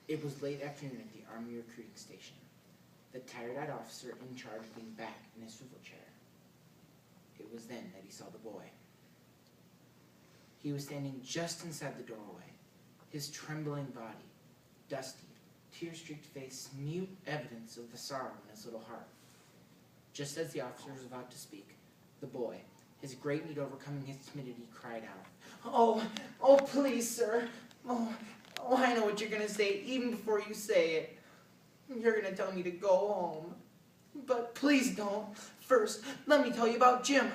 It was late afternoon at the Army recruiting station. The tired-eyed officer in charge leaned back in his swivel chair. It was then that he saw the boy. He was standing just inside the doorway, his trembling body, dusty, tear-streaked face, mute evidence of the sorrow in his little heart. Just as the officer was about to speak, the boy, his great need overcoming his timidity, cried out, Oh, please, sir. Oh, I know what you're going to say even before you say it. You're going to tell me to go home. But please don't. First, let me tell you about Jim.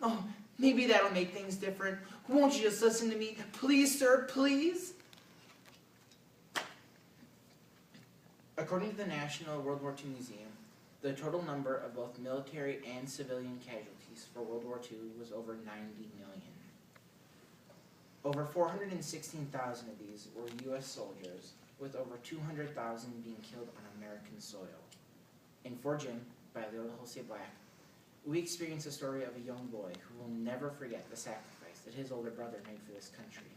Oh, maybe that'll make things different. Won't you just listen to me? Please, sir, please. According to the National World War II Museum, the total number of both military and civilian casualties for World War II was over 90 million. Over 416,000 of these were U.S. soldiers, with over 200,000 being killed on American soil. In For Jim, by Leola Jose Black, we experience the story of a young boy who will never forget the sacrifice that his older brother made for this country.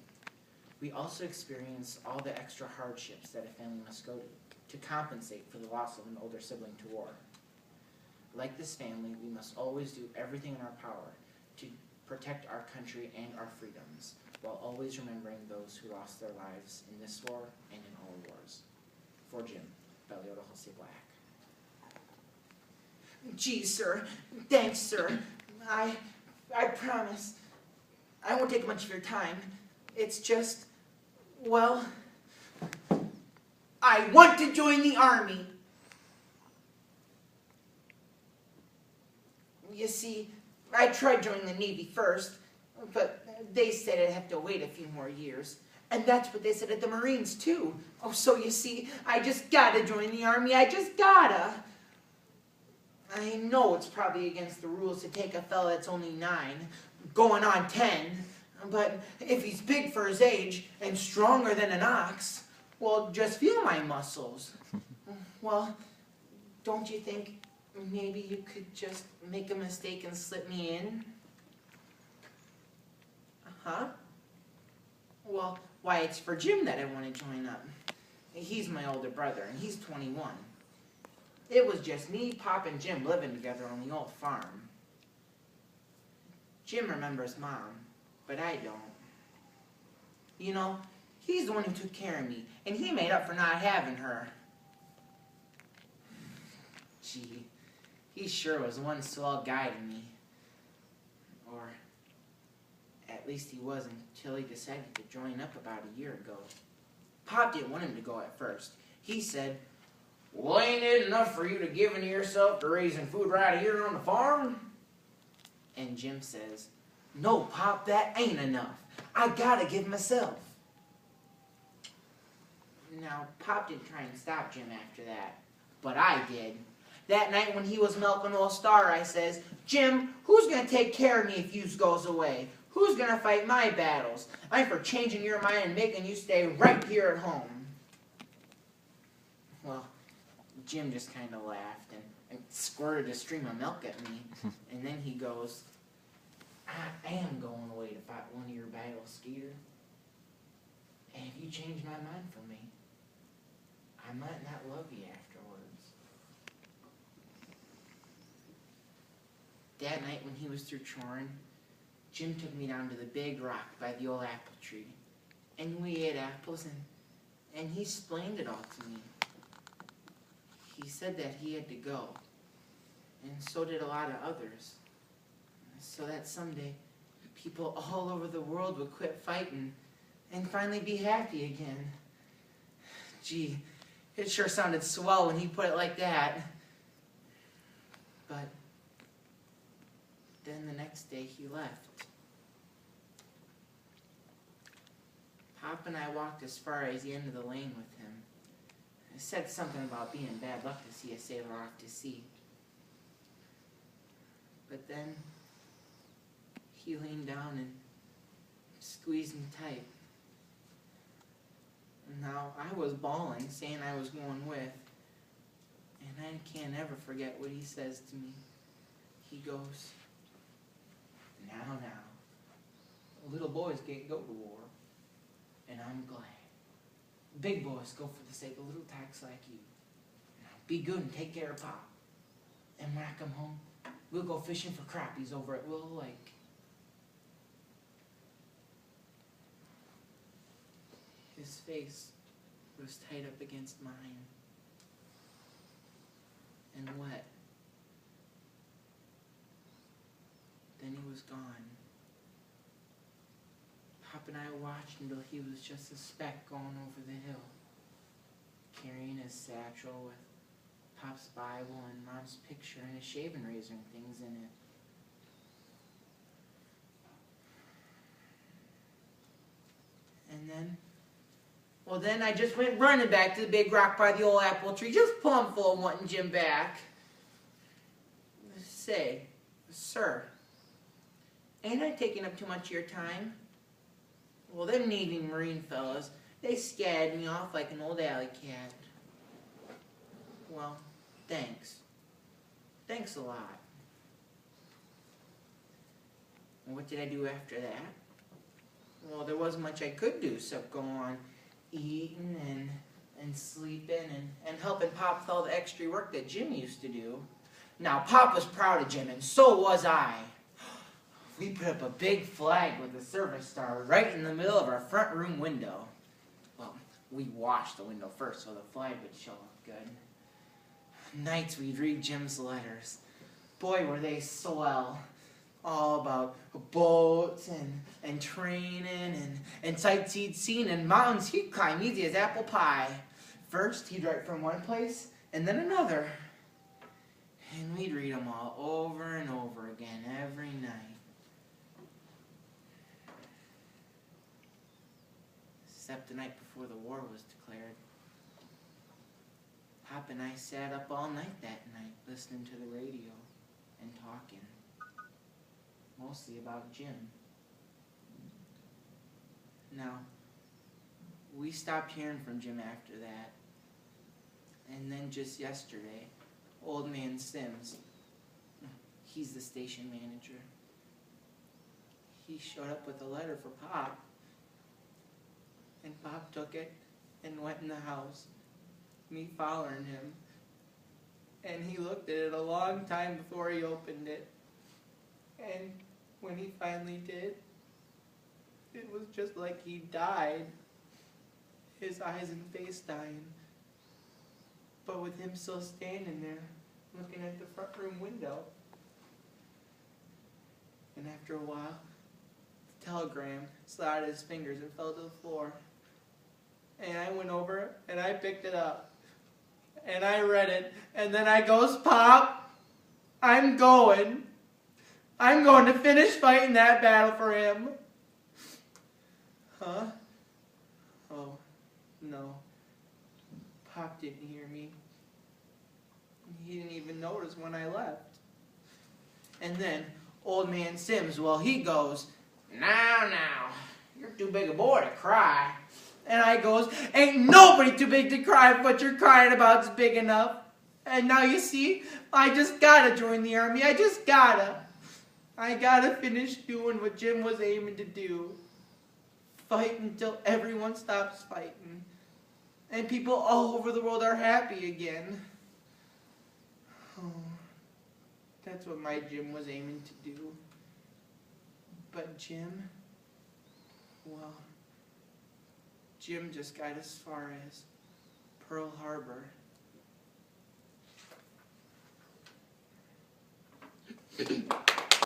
We also experience all the extra hardships that a family must go to compensate for the loss of an older sibling to war. Like this family, we must always do everything in our power to protect our country and our freedoms, while always remembering those who lost their lives in this war and in all wars. For Jim, by Leola Jose Black. Gee, sir. Thanks, sir. I promise. I won't take much of your time. It's just, well, I want to join the Army. You see, I tried joining the Navy first, but they said I'd have to wait a few more years. And that's what they said at the Marines, too. Oh, so you see, I just gotta join the Army. I just gotta. I know it's probably against the rules to take a fella that's only 9, going on 10, but if he's big for his age and stronger than an ox, well, just feel my muscles. Well, don't you think maybe you could just make a mistake and slip me in? Huh? Well, why, it's for Jim that I want to join up. He's my older brother, and he's 21. It was just me, Pop, and Jim living together on the old farm. Jim remembers Mom, but I don't. You know, he's the one who took care of me, and he made up for not having her. Gee, he sure was one swell guy to me. Or, at least he was until he decided to join up about a year ago. Pop didn't want him to go at first. He said, well, ain't it enough for you to give in yourself to raising food right here on the farm? And Jim says, no, Pop, that ain't enough. I gotta give myself. Now, Pop didn't try and stop Jim after that, but I did. That night when he was milking old Star, I says, Jim, who's gonna take care of me if you goes away? Who's gonna fight my battles? I'm for changing your mind and making you stay right here at home. Well, Jim just kind of laughed and squirted a stream of milk at me. And then he goes, I am going away to fight one of your battles, Skeeter. And if you change my mind for me, I might not love you afterwards. That night when he was through choring, Jim took me down to the big rock by the old apple tree. And we ate apples, and he explained it all to me. He said that he had to go, and so did a lot of others, so that someday people all over the world would quit fighting and finally be happy again. Gee, it sure sounded swell when he put it like that. But then the next day he left. Pop and I walked as far as the end of the lane with him. I said something about being bad luck to see a sailor off to sea. But then he leaned down and squeezed me tight. And now I was bawling, saying I was going with. And I can't ever forget what he says to me. He goes, now, little boys can't go to war. And I'm glad. Big boys go for the sake of little tacks like you. Now, be good and take care of Pop. And when I come home, we'll go fishing for crappies over at Willow Lake. His face was tight up against mine and wet. Then he was gone. Pop and I watched until he was just a speck going over the hill, carrying his satchel with Pop's Bible and Mom's picture and a shaving razor and things in it. And then I just went running back to the big rock by the old apple tree, just plumb full of wanting Jim back. Say, sir, ain't I taking up too much of your time? Well, them Navy Marine fellas, they scared me off like an old alley cat. Well, thanks. Thanks a lot. And what did I do after that? Well, there wasn't much I could do except go on eating and sleeping and helping Pop with all the extra work that Jim used to do. Now, Pop was proud of Jim, and so was I. We put up a big flag with a service star right in the middle of our front room window. Well, we washed the window first so the flag would show up good. Nights we'd read Jim's letters. Boy, were they swell. All about boats and training and sights he'd seen and mountains he'd climb easy as apple pie. First, he'd write from one place and then another. And we'd read them all over and over again every night. Except the night before the war was declared. Pop and I sat up all night that night listening to the radio and talking. Mostly about Jim. Now, we stopped hearing from Jim after that. And then just yesterday, Old Man Sims, he's the station manager, he showed up with a letter for Pop. And Pop took it and went in the house, me following him. And he looked at it a long time before he opened it. And when he finally did, it was just like he died. His eyes and face dying. But with him still standing there, looking at the front room window. And after a while, the telegram slid out of his fingers and fell to the floor. And I went over and I picked it up. And I read it. And then I goes, Pop, I'm going to finish fighting that battle for him. Huh? Oh, no. Pop didn't hear me. He didn't even notice when I left. And then, Old Man Sims, well, he goes, now, you're too big a boy to cry. And I goes, ain't nobody too big to cry if what you're crying about's big enough. And now you see, I just gotta join the army. I just gotta. I gotta finish doing what Jim was aiming to do. Fight until everyone stops fighting. And people all over the world are happy again. Oh, that's what my Jim was aiming to do. But Jim, well, Jim just got as far as Pearl Harbor.